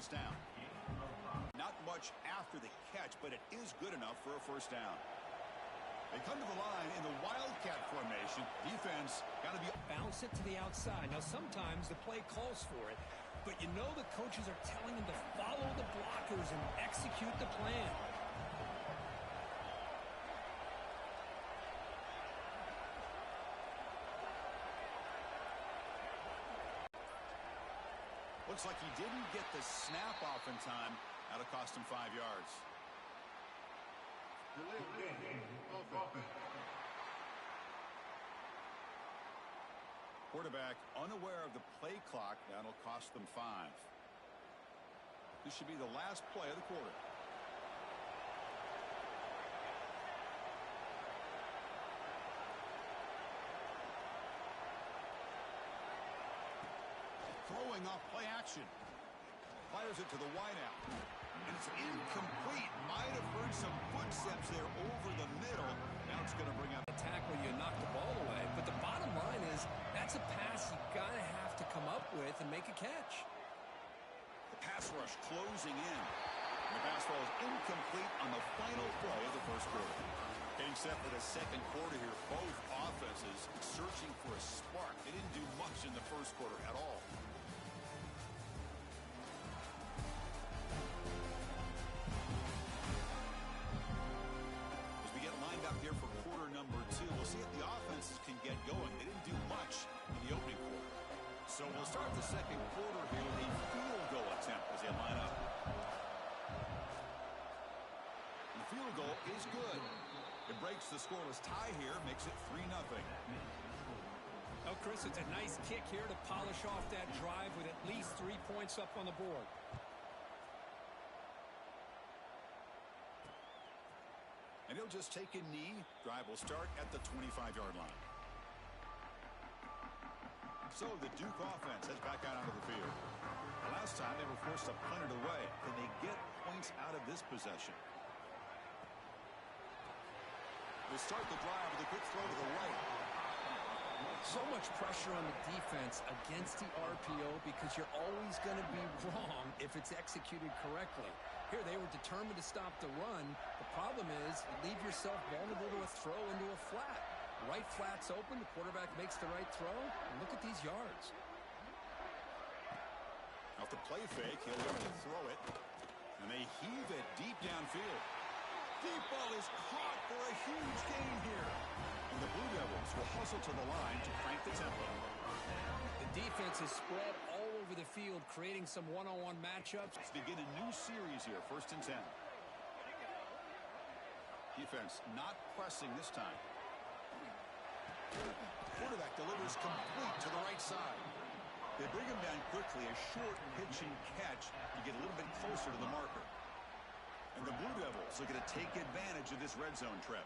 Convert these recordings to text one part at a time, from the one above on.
first down. Not much after the catch, but it is good enough for a first down. They come to the line in the Wildcat formation. Defense got to be... Bounce it to the outside. Now, sometimes the play calls for it, but you know the coaches are telling them to follow the blockers and execute the plan. Looks like he didn't get the snap off in time. That'll cost him 5 yards. Quarterback unaware of the play clock. That'll cost them 5. This should be the last play of the quarter. Throwing off play action. Fires it to the wideout. And it's incomplete. Might have heard some footsteps there over the middle. Now it's going to bring up a tackle. You knock the ball away. But the bottom line is that's a pass you got to have to come up with and make a catch. The pass rush closing in. And the pass falls incomplete on the final play of the first quarter. Getting set for the second quarter here. Both offenses searching for a spark. They didn't do much in the first quarter at all. Up here for quarter number 2. We'll see if the offenses can get going. They didn't do much in the opening quarter. So we'll start the second quarter here with a field goal attempt as they line up. And the field goal is good. It breaks the scoreless tie here, makes it 3-0. Oh, Chris, it's a nice kick here to polish off that drive with at least 3 points up on the board. And he'll just take a knee. Drive will start at the 25-yard line. So the Duke offense heads back out onto the field. The last time they were forced to punt it away. Can they get points out of this possession? They start the drive with a quick throw to the right. So much pressure on the defense against the RPO because you're always going to be wrong if it's executed correctly. Here they were determined to stop the run. The problem is you leave yourself vulnerable to a throw into a flat. Right flat's open. The quarterback makes the right throw. And look at these yards. Off the play fake, he'll go to throw it. And they heave it deep downfield. Deep ball is caught for a huge gain here. And the Blue Devils will hustle to the line to crank the tempo. The defense is spread all over the field, creating some one-on-one matchups. Let's begin a new series here, 1st and 10. Defense not pressing this time. Quarterback delivers complete to the right side. They bring him down quickly, a short pitch and catch to get a little bit closer to the marker. And the Blue Devils are going to take advantage of this red zone trip.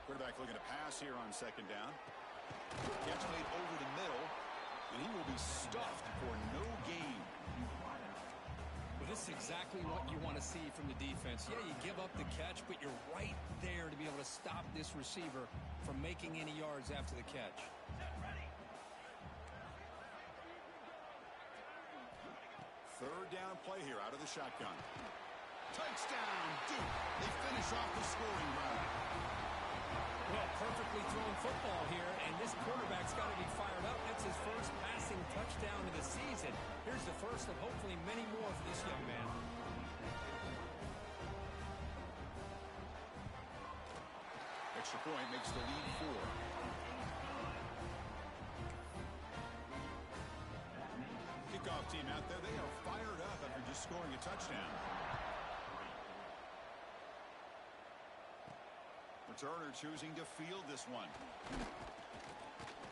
Quarterback looking to pass here on 2nd down. Catch made over the middle, and he will be stuffed for no gain. Well, this is exactly what you want to see from the defense. Yeah, you give up the catch, but you're right there to be able to stop this receiver from making any yards after the catch. Third down play here out of the shotgun. Touchdown, Duke. They finish off the scoring drive. Well, perfectly thrown football here, and this quarterback's got to be fired up. That's his first passing touchdown of the season. Here's the first of hopefully many more for this young man. Extra point makes the lead 4. Kickoff team out there, they are fired up after just scoring a touchdown. Returner choosing to field this one.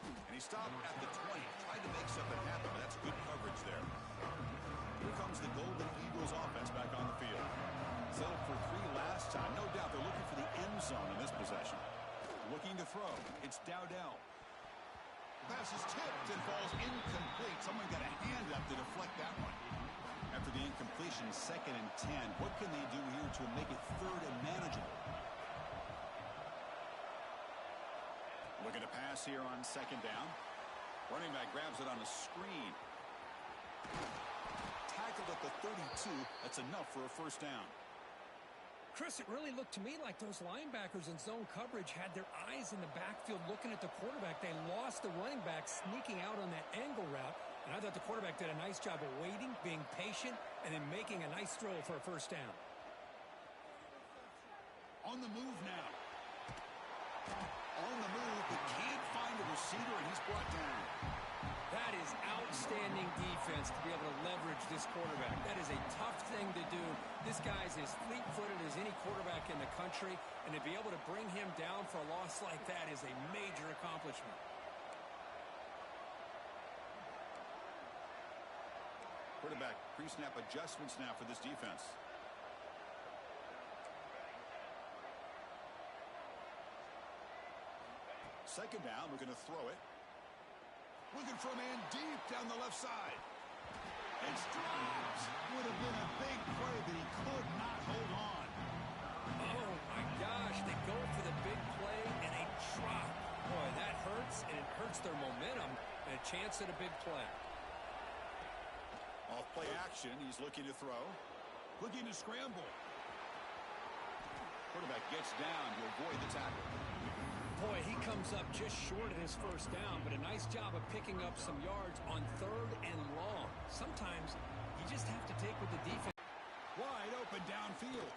And he stopped at the 20. Tried to make something happen, but that's good coverage there. Here comes the Golden Eagles offense back on the field. Settled for 3 last time. No doubt they're looking for the end zone in this possession. Looking to throw. It's Dowdell. Pass is tipped and falls incomplete. Someone got a hand up to deflect that one. After the incompletion, 2nd and 10. What can they do here to make it 3rd and manageable? Looking to pass here on 2nd down. Running back grabs it on a screen. Tackled at the 32. That's enough for a first down. Chris, it really looked to me like those linebackers in zone coverage had their eyes in the backfield looking at the quarterback. They lost the running back sneaking out on that angle route. And I thought the quarterback did a nice job of waiting, being patient, and then making a nice throw for a first down. On the move now. On the move, but can't find a receiver, and he's brought down. That is outstanding defense to be able to leverage this quarterback. That is a tough thing to do. This guy's as fleet-footed as any quarterback in the country, and to be able to bring him down for a loss like that is a major accomplishment. Quarterback pre-snap adjustments now for this defense. Second down, we're going to throw it. Looking for a man deep down the left side. It's dropped. Would have been a big play, but he could not hold on. Oh, my gosh. They go for the big play, and they drop. Boy, that hurts, and it hurts their momentum, and a chance at a big play. Off play action, he's looking to throw. Looking to scramble. Quarterback gets down to avoid the tackle. Boy, he comes up just short of his first down, but a nice job of picking up some yards on 3rd and long. Sometimes you just have to take with the defense. Wide open downfield.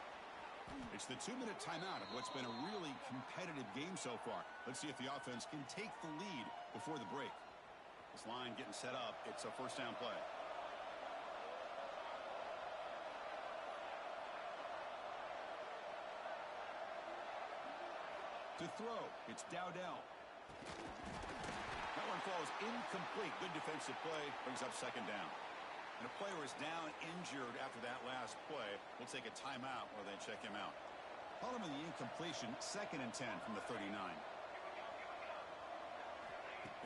It's the 2-minute timeout of what's been a really competitive game so far. Let's see if the offense can take the lead before the break. This line getting set up. It's a first down play. To throw, it's Dowdell. That one falls incomplete. Good defensive play, brings up second down. And a player is down injured after that last play. We'll take a timeout while they check him out. Following the incompletion, 2nd and 10 from the 39.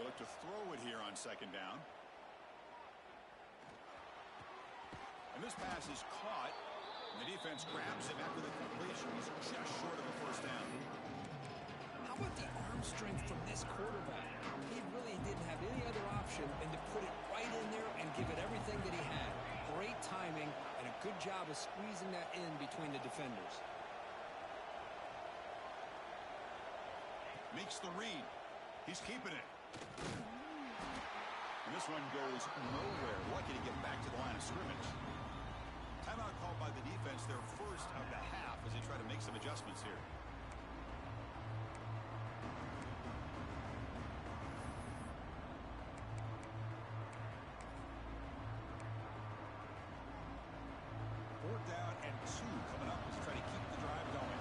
They look to throw it here on second down. And this pass is caught. And the defense grabs him after the completion. He's just short of a first down. How about the arm strength from this quarterback? He really didn't have any other option than to put it right in there and give it everything that he had. Great timing and a good job of squeezing that in between the defenders. Makes the read. He's keeping it. And this one goes nowhere. Lucky to get back to the line of scrimmage. Timeout called by the defense, their first of the half, as they try to make some adjustments here. Down and 2 coming up as they try to keep the drive going.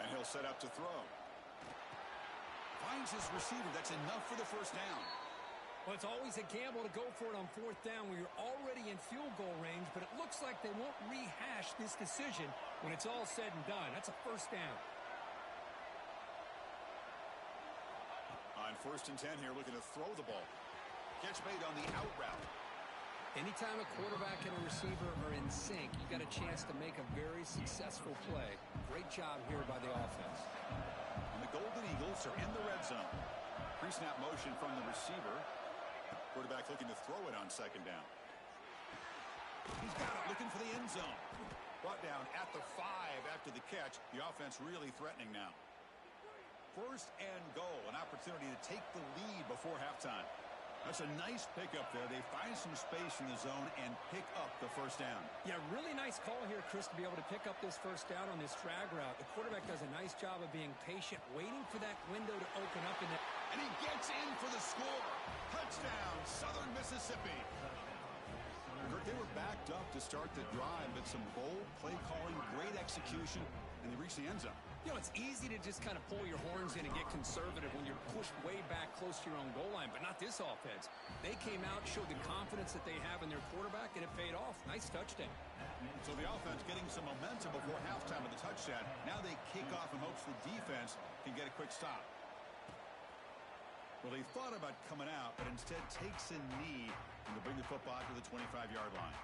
And he'll set up to throw. Finds his receiver. That's enough for the first down. Well, it's always a gamble to go for it on 4th down when you're already in field goal range, but it looks like they won't rehash this decision when it's all said and done. That's a first down. On 1st and 10 here, looking to throw the ball. Catch made on the out route. Anytime a quarterback and a receiver are in sync, you got a chance to make a very successful play. Great job here by the offense. And the Golden Eagles are in the red zone. Pre-snap motion from the receiver. Quarterback looking to throw it on second down. He's got it, looking for the end zone. Brought down at the 5 after the catch. The offense really threatening now. 1st and goal, an opportunity to take the lead before halftime. That's a nice pickup there. They find some space in the zone and pick up the first down. Yeah, really nice call here, Chris, to be able to pick up this first down on this drag route. The quarterback does a nice job of being patient, waiting for that window to open up. And he gets in for the score. Touchdown, Southern Mississippi. They were backed up to start the drive, but some bold play calling, great execution, and they reach the end zone. You know, it's easy to just kind of pull your horns in and get conservative when you're pushed way back close to your own goal line, but not this offense. They came out, showed the confidence that they have in their quarterback, and it paid off. Nice touchdown. So the offense getting some momentum before halftime with the touchdown. Now they kick off in hopes the defense can get a quick stop. Well, they thought about coming out, but instead takes a knee and to bring the football to the 25-yard line.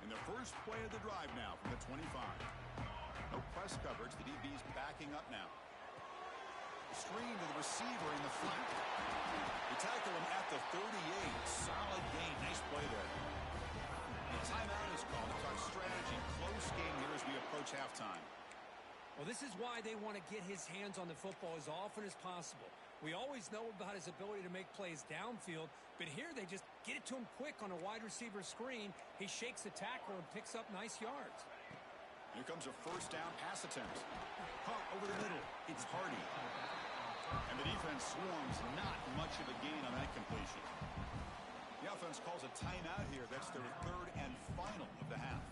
In their first play of the drive now from the 25. No pressure. press coverage. The DB's backing up now. Screen to the receiver in the flat. They tackle him at the 38. Solid gain. Nice play there. The timeout is called to talk strategy. Close game here as we approach halftime. Well, this is why they want to get his hands on the football as often as possible. We always know about his ability to make plays downfield, but here they just get it to him quick on a wide receiver screen. He shakes the tackle and picks up nice yards. Here comes a first down pass attempt. Caught over the middle. It's Hardy. And the defense swarms. Not much of a gain on that completion. The offense calls a timeout here. That's their third and final of the half.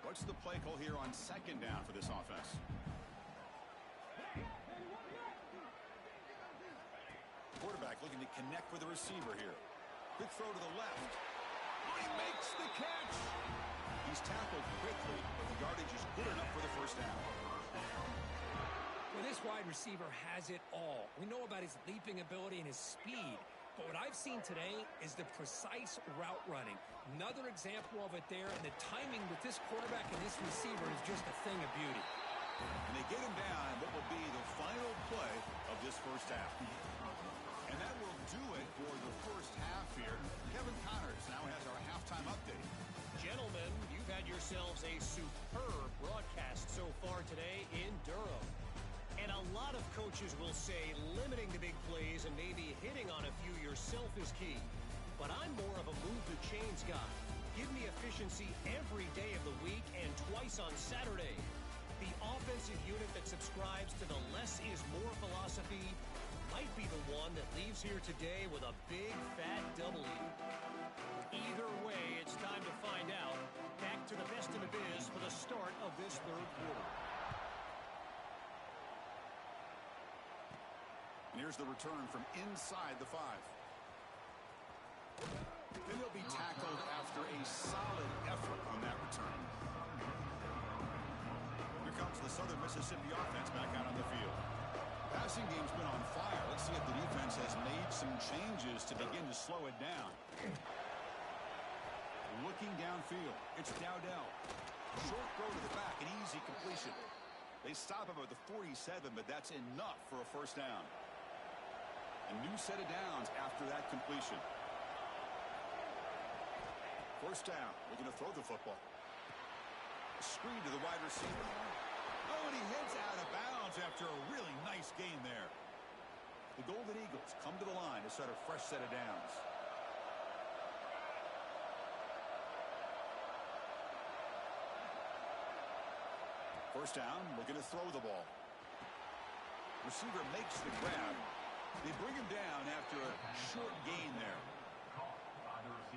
What's the play call here on second down for this offense? Quarterback looking to connect with the receiver here. Quick throw to the left. Oh, he makes the catch. He's tackled quickly, but the yardage is good enough for the first down. Well, this wide receiver has it all. We know about his leaping ability and his speed. But what I've seen today is the precise route running. Another example of it there, and the timing with this quarterback and this receiver is just a thing of beauty. And they get him down in what will be the final play of this first half. And that will do it for the first half here. Kevin Connors now has our halftime update. Gentlemen, you've had yourselves a superb broadcast so far today in Durham. And a lot of coaches will say limiting the big plays and maybe hitting on a few yourself is key. But I'm more of a move the chains guy. Give me efficiency every day of the week and twice on Saturday. The offensive unit that subscribes to the less is more philosophy might be the one that leaves here today with a big fat W. Either way, it's time to find out. Back to the best in the biz for the start of this third quarter. And here's the return from inside the 5. Then he'll be tackled after a solid effort on that return. Here comes the Southern Mississippi offense back out on the field. Passing game's been on fire. Let's see if the defense has made some changes to begin to slow it down. Looking downfield, it's Dowdell. Short throw to the back, an easy completion. They stop him at the 47, but that's enough for a first down. A new set of downs after that completion. First down, looking to throw the football. A screen to the wide receiver. Oh, and he heads out of bounds after a really nice gain there. The Golden Eagles come to the line to start a fresh set of downs. First down, looking to throw the ball. Receiver makes the grab. They bring him down after a short gain there.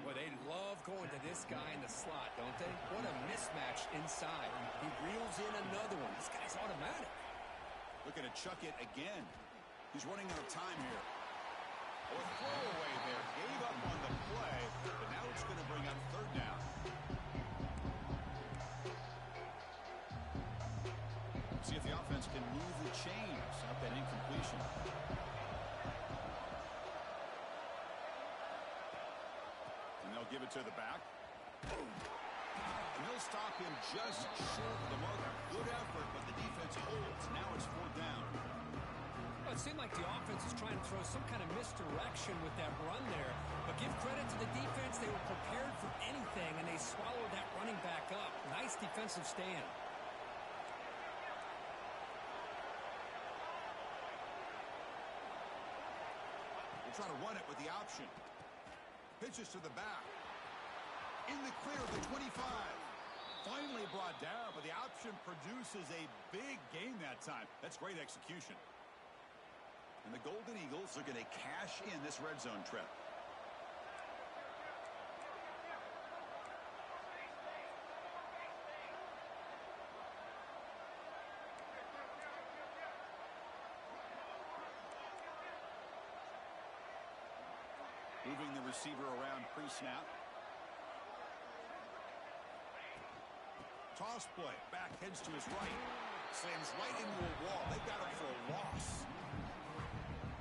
Well, they love going to this guy in the slot, don't they? What a mismatch inside. He reels in another one. This guy's automatic. Looking to chuck it again. He's running out of time here. Oh, a throwaway there. Gave up on the play, but now it's going to bring up third down. See if the offense can move the chains out that incompletion. And they'll give it to the back. And they'll stop him just short of the mark. Good effort, but the defense holds. Now it's fourth down. Well, it seemed like the offense is trying to throw some kind of misdirection with that run there. But give credit to the defense. They were prepared for anything, and they swallowed that running back up. Nice defensive stand. Trying to run it with the option. Pitches to the back. In the clear of the 25. Finally brought down, but the option produces a big gain that time. That's great execution. And the Golden Eagles are going to cash in this red zone trip. Moving the receiver around pre-snap. Toss play. Back heads to his right. Slams right into a wall. They got him for a loss.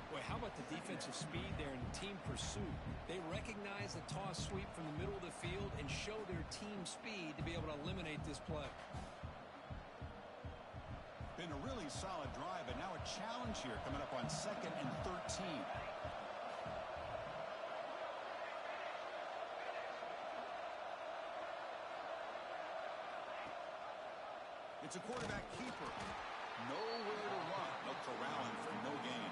Boy, how about the defensive speed there and team pursuit? They recognize the toss sweep from the middle of the field and show their team speed to be able to eliminate this play. Been a really solid drive, and now a challenge here coming up on 2nd and 13. It's a quarterback keeper. Nowhere to run. No corralling for no gain.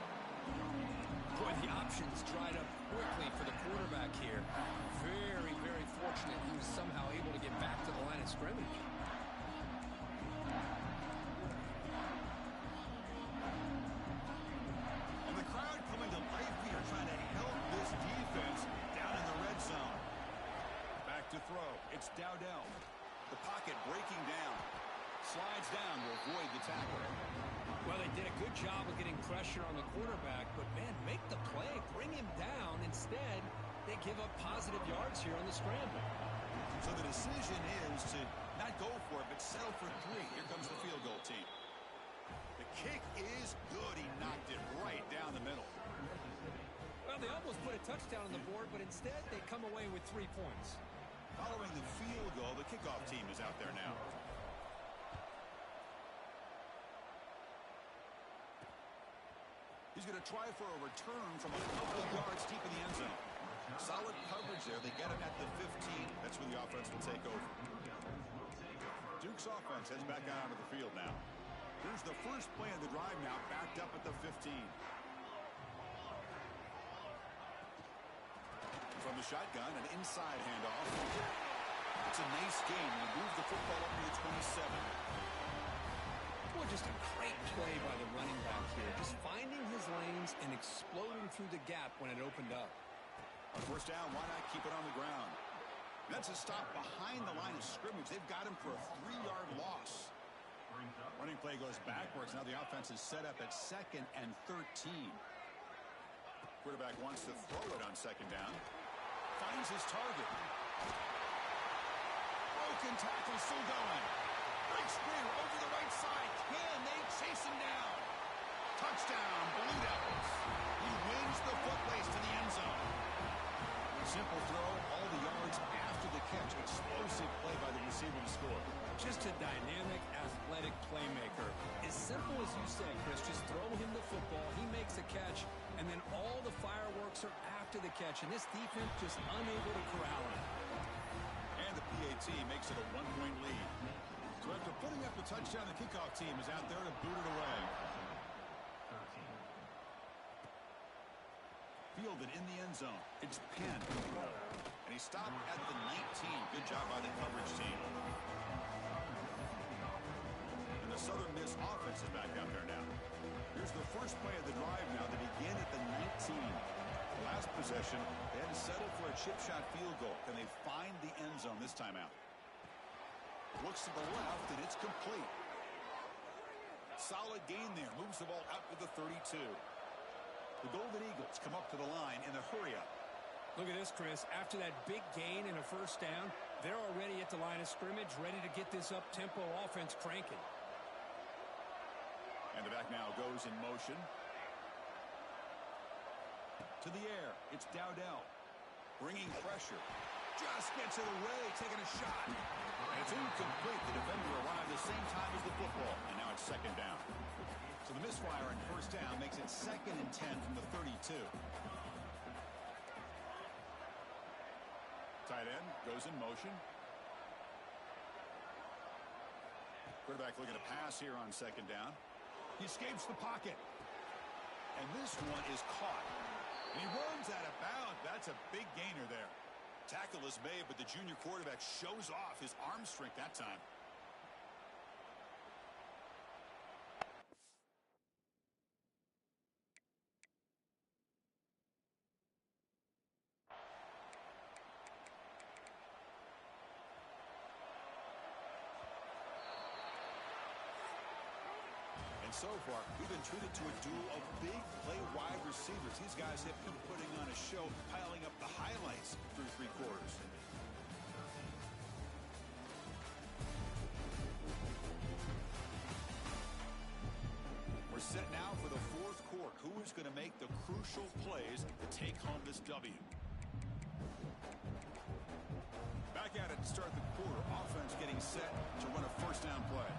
Boy, the options dried up quickly for the quarterback here. Very, very fortunate he was somehow able to get back to the line of scrimmage. And the crowd coming to life here, trying to help this defense down in the red zone. Back to throw. It's Dowdell. The pocket breaking down. Slides down to avoid the tackle. Well, they did a good job of getting pressure on the quarterback, but, man, make the play. Bring him down. Instead, they give up positive yards here on the scramble. So the decision is to not go for it, but settle for 3. Here comes the field goal team. The kick is good. He knocked it right down the middle. Well, they almost put a touchdown on the board, but instead they come away with 3 points. Following the field goal, the kickoff team is out there now. He's going to try for a return from a couple of yards deep in the end zone. Solid coverage there. They get him at the 15. That's where the offense will take over. Duke's offense heads back out onto the field now. Here's the first play of the drive now, backed up at the 15. From the shotgun, an inside handoff. It's a nice game. He moves the football up to the 27. Boy, just a great play by the running back here. Just finding his lanes and exploding through the gap when it opened up. On first down, why not keep it on the ground? That's a stop behind the line of scrimmage. They've got him for a 3-yard loss. Running play goes backwards. Now the offense is set up at 2nd and 13. Quarterback wants to throw it on 2nd down. Finds his target. Broken tackle, still going. Big screen over the right side. Can they chase him down? Touchdown, Blue Devils. He wins the foot race to the end zone. Simple throw, all the yards after the catch. Explosive play by the receiver to score. Just a dynamic, athletic playmaker. As simple as you said, Chris, just throw him the football, he makes a catch, and then all the fireworks are after the catch, and this defense just unable to corral him. And the PAT makes it a 1-point lead. So after putting up a touchdown, the kickoff team is out there to boot it away. Fielded in the end zone. It's Penn. And he stopped at the 19. Good job by the coverage team. And the Southern Miss offense is back out there now. Here's the first play of the drive now. They begin at the 19. Last possession, they had to settle for a chip shot field goal. Can they find the end zone this time out? Looks to the left, and it's complete. Solid gain there. Moves the ball out to the 32. The Golden Eagles come up to the line in a hurry-up. Look at this, Chris. After that big gain and a first down, they're already at the line of scrimmage, ready to get this up-tempo offense cranking. And the back now goes in motion. To the air, it's Dowdell. Bringing pressure. Just gets it away, taking a shot. And it's incomplete. The defender arrived the same time as the football. And now it's 2nd down. So the misfire on first down makes it 2nd and 10 from the 32. Tight end goes in motion. Quarterback looking to pass here on 2nd down. He escapes the pocket. And this one is caught. And he runs out of bounds. That's a big gainer there. Tackle is made, but the junior quarterback shows off his arm strength that time. So far, we've been treated to a duel of big play wide receivers. These guys have been putting on a show, piling up the highlights through 3 quarters. We're set now for the 4th quarter. Who is going to make the crucial plays to take home this W? Back at it to start the quarter. Offense getting set to run a first down play.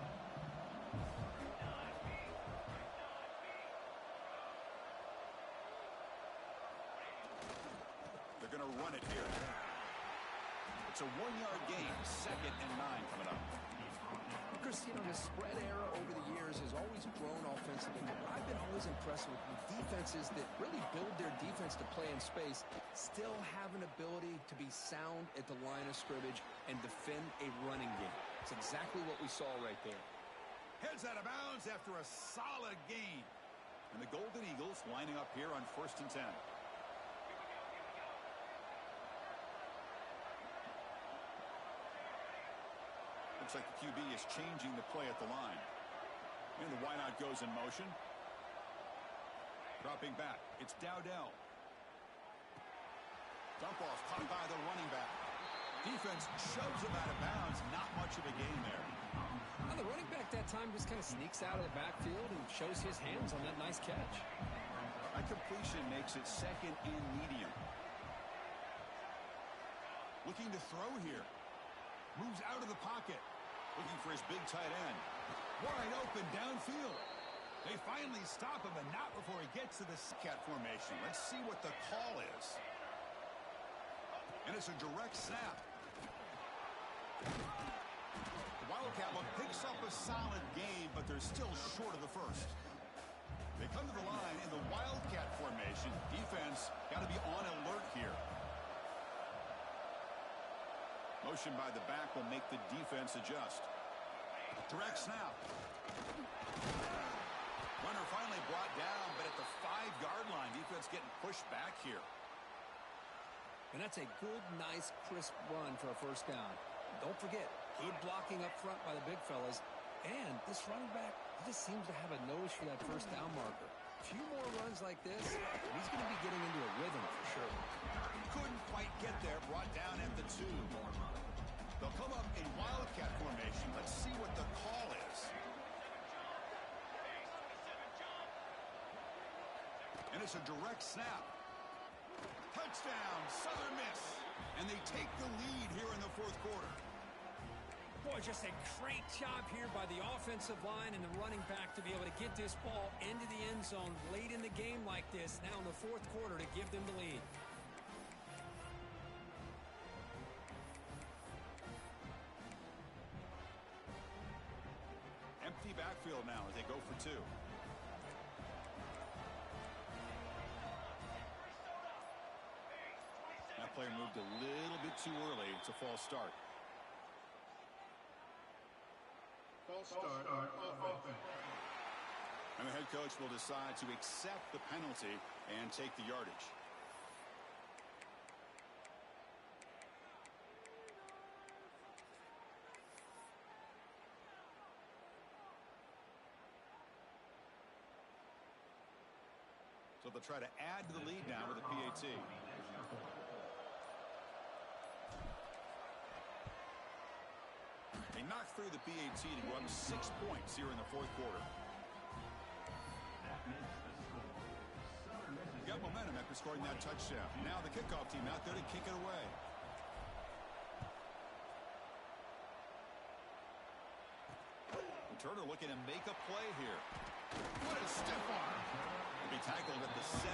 They're going to run it here. It's a 1-yard gain. 2nd and 9 coming up. Chris, you know, the spread era over the years has always grown offensively. But I've been always impressed with defenses that really build their defense to play in space, still have an ability to be sound at the line of scrimmage and defend a running game. It's exactly what we saw right there. Heads out of bounds after a solid gain. And the Golden Eagles lining up here on 1st and 10. Looks like the QB is changing the play at the line. And the wideout goes in motion. Dropping back. It's Dowdell. Dump off caught by the running back. Defense shoves him out of bounds. Not much of a gain there. Now the running back that time just kind of sneaks out of the backfield and shows his hands on that nice catch. That completion makes it 2nd and medium. Looking to throw here. Moves out of the pocket. Looking for his big tight end. Wide open downfield. They finally stop him, and not before he gets to the cat formation. Let's see what the call is. And it's a direct snap. The Wildcat one picks up a solid gain, but they're still short of the first. They come to the line in the Wildcat formation. Defense got to be on alert here. Motion by the back will make the defense adjust. Direct snap. Runner finally brought down, but at the 5-yard line, defense getting pushed back here. And that's a good, nice, crisp run for a first down. Don't forget, good blocking up front by the big fellas. And this running back, he just seems to have a nose for that first down marker. A few more runs like this, he's going to be getting into a rhythm for sure. Couldn't quite get there. Brought down at the 2. They'll come up in Wildcat formation. Let's see what the call is. And it's a direct snap. Touchdown, Southern Miss. And they take the lead here in the 4th quarter. Boy, just a great job here by the offensive line and the running back to be able to get this ball into the end zone late in the game like this, now in the 4th quarter, to give them the lead. Empty backfield now as they go for 2. That player moved a little bit too early. It's a false start. False start on offense. And the head coach will decide to accept the penalty and take the yardage. So they'll try to add to the lead now with a PAT. They knock through the PAT to go up 6 points here in the 4th quarter. Got momentum after scoring that touchdown. Now the kickoff team out there to kick it away. Turner looking to make a play here. What a stiff arm. He'll be tackled at the 17.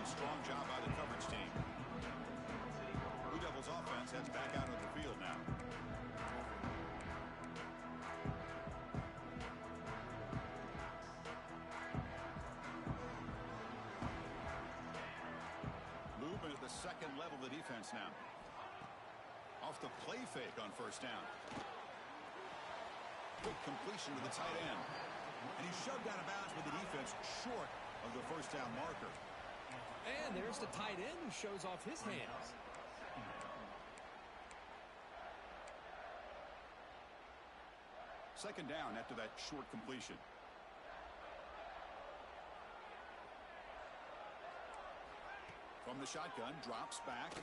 Strong job by the coverage team. Blue Devils offense heads back out of the field now. Movement at the 2nd level of the defense now. Off the play fake on first down. Quick completion to the tight end. And he's shoved out of bounds with the defense short of the first down marker. And there's the tight end who shows off his hands. Second down after that short completion. From the shotgun, drops back.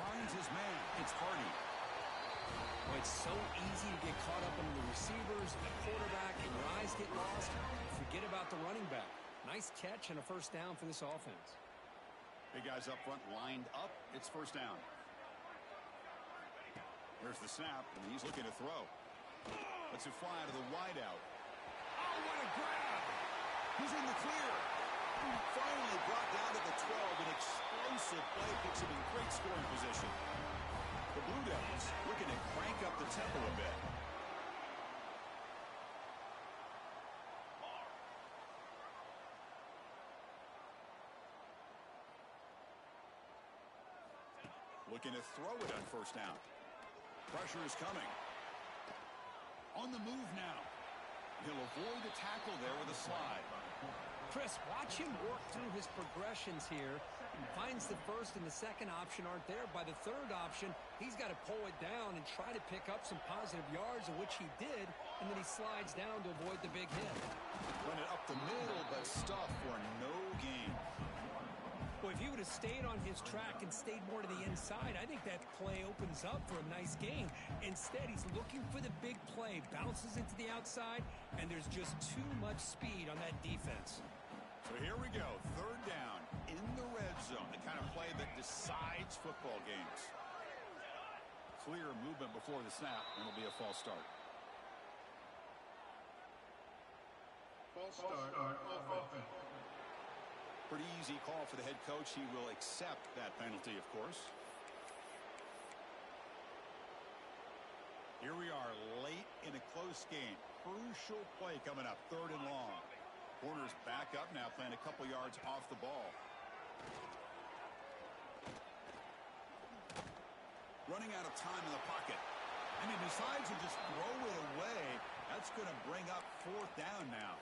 Finds his man. It's Hardy. Well, it's so easy to get caught up in the receivers and the quarterback, and your eyes get lost. Forget about the running back. Nice catch and a first down for this offense. Big guys up front lined up. It's first down. Here's the snap, and he's looking to throw. Lets it fly to the wideout. Oh, what a grab! He's in the clear. Finally brought down to the 12. An explosive play puts him in great scoring position. The Blue Devils looking to crank up the tempo a bit. Looking to throw it on first down. Pressure is coming. On the move now. He'll avoid the tackle there with a slide. Chris, watch him work through his progressions here. Finds the first and the second option aren't there. By the third option, he's got to pull it down and try to pick up some positive yards, of which he did, and then he slides down to avoid the big hit. Run it up the middle, but stuff for no gain. Well, if he would have stayed on his track and stayed more to the inside, I think that play opens up for a nice gain. Instead, he's looking for the big play, bounces into the outside, and there's just too much speed on that defense. So here we go, third down in the red zone, the kind of play that decides football games. Clear movement before the snap, and it'll be a false start. False start on offense. Pretty easy call for the head coach. He will accept that penalty, of course. Here we are late in a close game. Crucial play coming up, third and long. Corner's back up now, playing a couple yards off the ball. Running out of time in the pocket. And he decides to just throw it away. That's going to bring up fourth down now.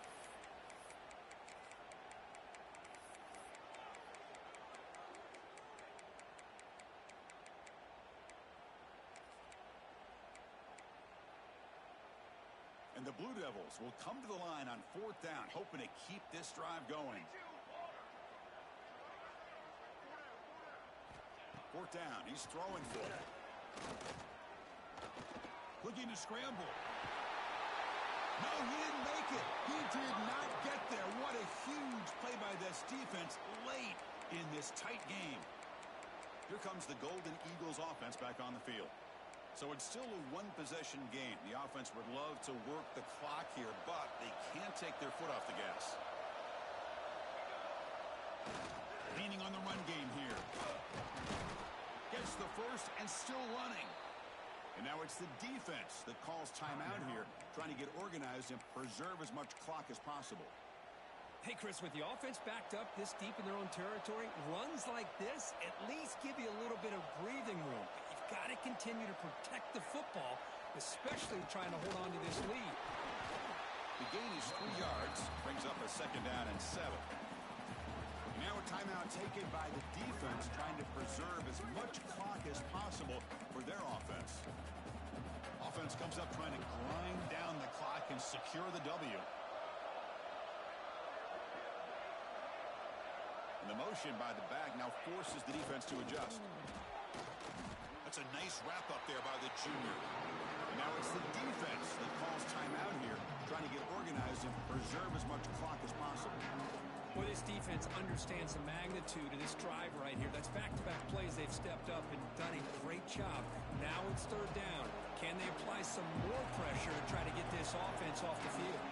And the Blue Devils will come to the line on fourth down, hoping to keep this drive going. Fourth down, he's throwing for it. Looking to scramble. No, he didn't make it. He did not get there. What a huge play by this defense late in this tight game. Here comes the Golden Eagles offense back on the field. So it's still a one-possession game. The offense would love to work the clock here, but they can't take their foot off the gas. Leaning on the run game here. Gets the first and still running. And now it's the defense that calls timeout here, trying to get organized and preserve as much clock as possible. Hey, Chris, with the offense backed up this deep in their own territory, runs like this at least give you a little bit of breathing room. You've got to continue to protect the football, especially trying to hold on to this lead. The gain is 3 yards, brings up a second down and 7. Now a timeout taken by the defense, trying to preserve as much clock as possible for their offense. Offense comes up trying to grind down the clock and secure the W. And the motion by the back now forces the defense to adjust. That's a nice wrap up there by the junior. And now it's the defense that calls timeout here, trying to get organized and preserve as much clock as possible. Well, this defense understands the magnitude of this drive right here. That's back-to-back plays. They've stepped up and done a great job. Now it's third down. Can they apply some more pressure and try to get this offense off the field?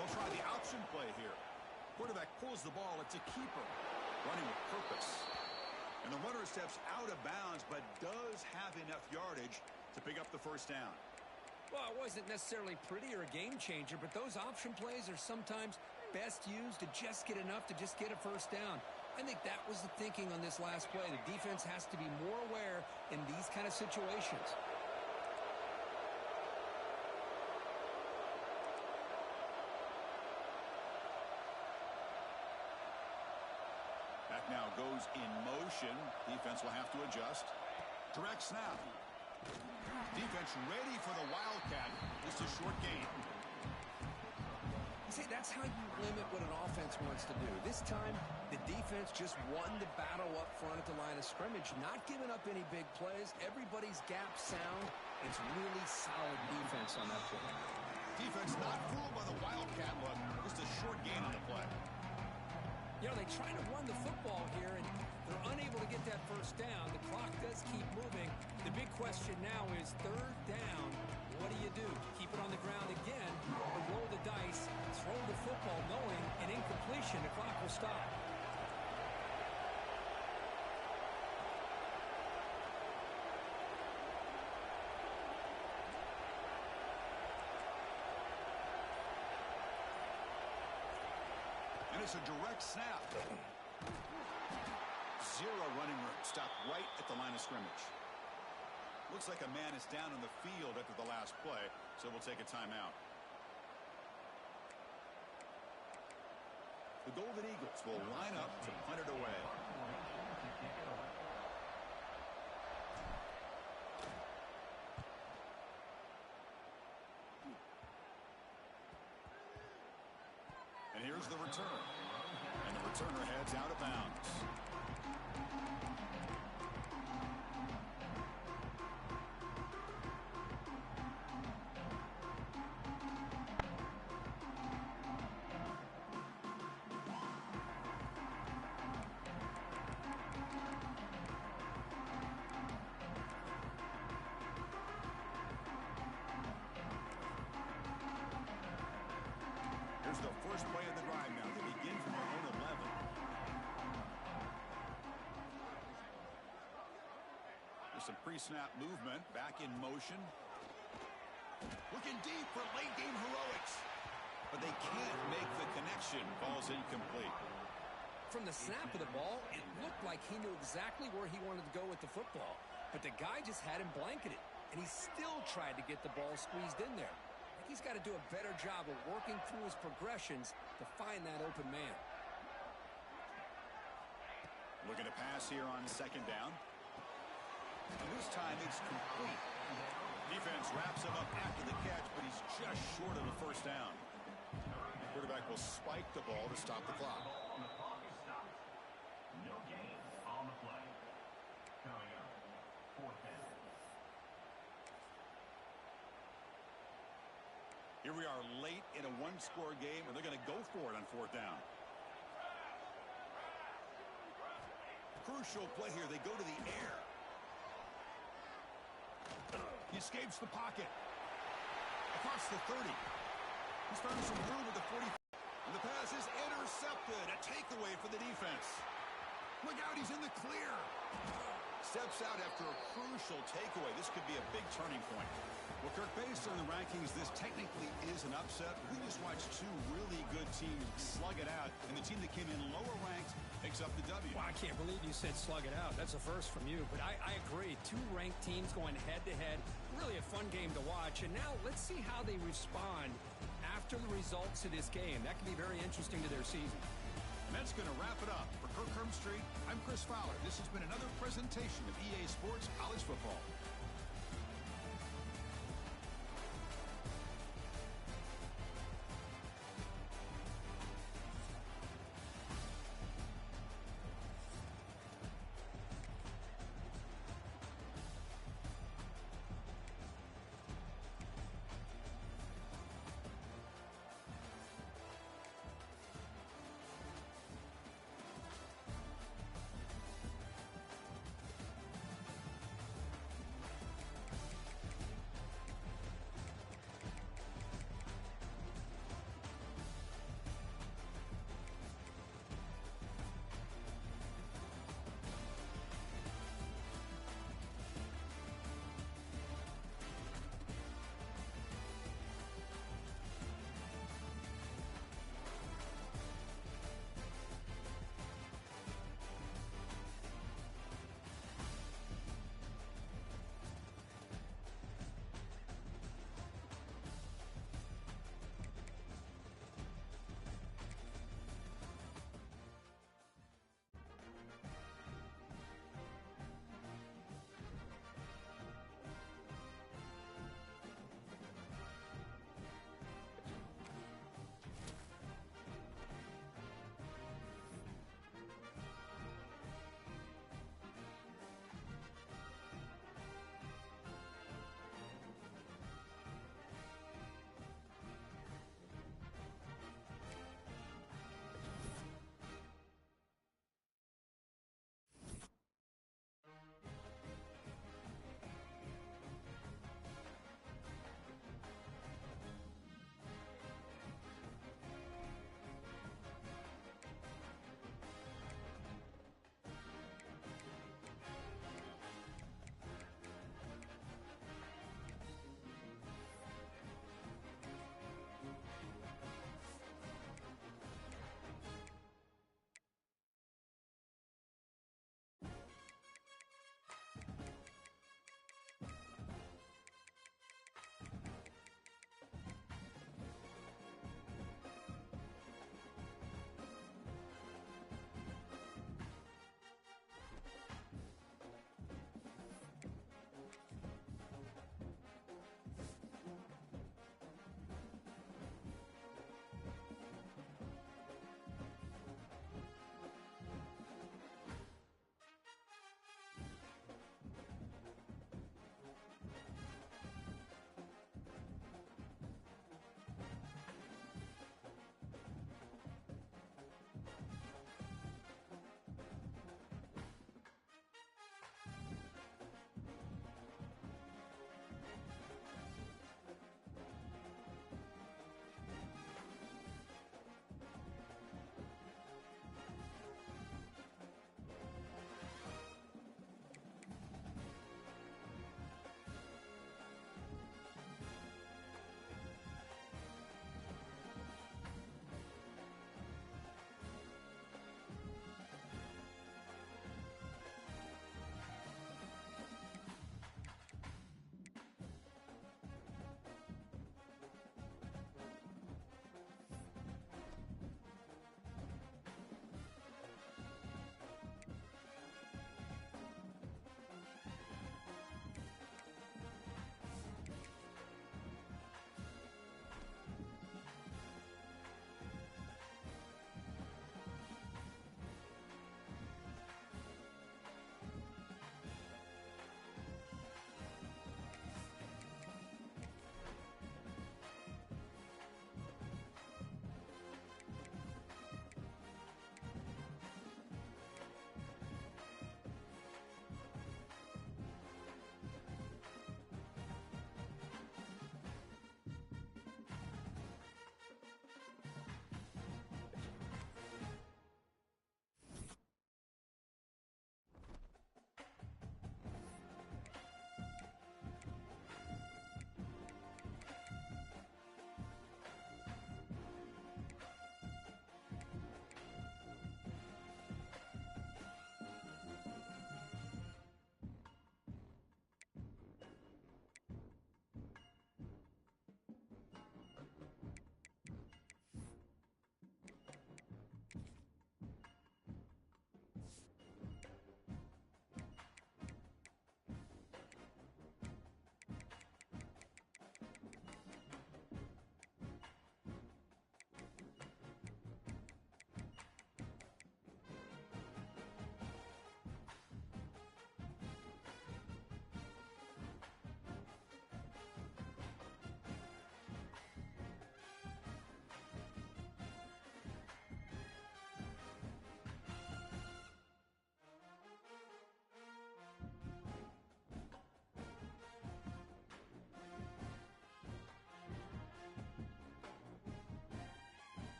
They'll try the option play here. Quarterback pulls the ball. It's a keeper. Running with purpose. And the runner steps out of bounds, but does have enough yardage to pick up the first down. Well, it wasn't necessarily pretty or a game changer, but those option plays are sometimes best used to just get enough to just get a first down. I think that was the thinking on this last play. The defense has to be more aware in these kind of situations. Back now goes in motion. Defense will have to adjust. Direct snap. Defense ready for the Wildcat. Just a short gain. say that's how you limit what an offense wants to do. This time, the defense just won the battle up front at the line of scrimmage, not giving up any big plays. Everybody's gap sound. It's really solid defense on that play. Defense not fooled by the Wildcat look. Just a short gain on the play. You know, they try to run the football here, and they're unable to get that first down. The clock does keep moving. The big question now is third down. What do? Keep it on the ground again, or roll the dice, throw the football knowing an incompletion. The clock will stop. And it's a direct snap. Zero running room. Stopped right at the line of scrimmage. Looks like a man is down on the field after the last play, so we'll take a timeout. The Golden Eagles will line up to punt it away. And here's the return. And the returner heads out of bounds. Here's the first play of the drive now. They begin from their own 11. There's some pre-snap movement. Back in motion. Looking deep for late-game heroics. But they can't make the connection. Ball's incomplete. From the snap of the ball, it looked like he knew exactly where he wanted to go with the football. But the guy just had him blanketed. And he still tried to get the ball squeezed in there. He's got to do a better job of working through his progressions to find that open man. Looking to pass here on second down. And this time it's complete. Defense wraps him up after the catch, but he's just short of a first down. The quarterback will spike the ball to stop the clock. No gain on the play. Coming up, fourth down. Here we are late in a one-score game, and they're going to go for it on fourth down. Crucial play here. They go to the air. He escapes the pocket. Across the 30. He's found some room at the 40. And the pass is intercepted. A takeaway for the defense. Look out, he's in the clear. Steps out after a crucial takeaway. This could be a big turning point. Well, Kirk, based on the rankings, this technically is an upset. We just watched two really good teams slug it out, and the team that came in lower ranked picks up the W. Well, I can't believe you said slug it out. That's a first from you, but I agree. Two ranked teams going head-to-head. Really a fun game to watch, and now let's see how they respond after the results of this game. That can be very interesting to their season. And that's going to wrap it up. For Kirk Herbstreit, I'm Chris Fowler. This has been another presentation of EA Sports College Football.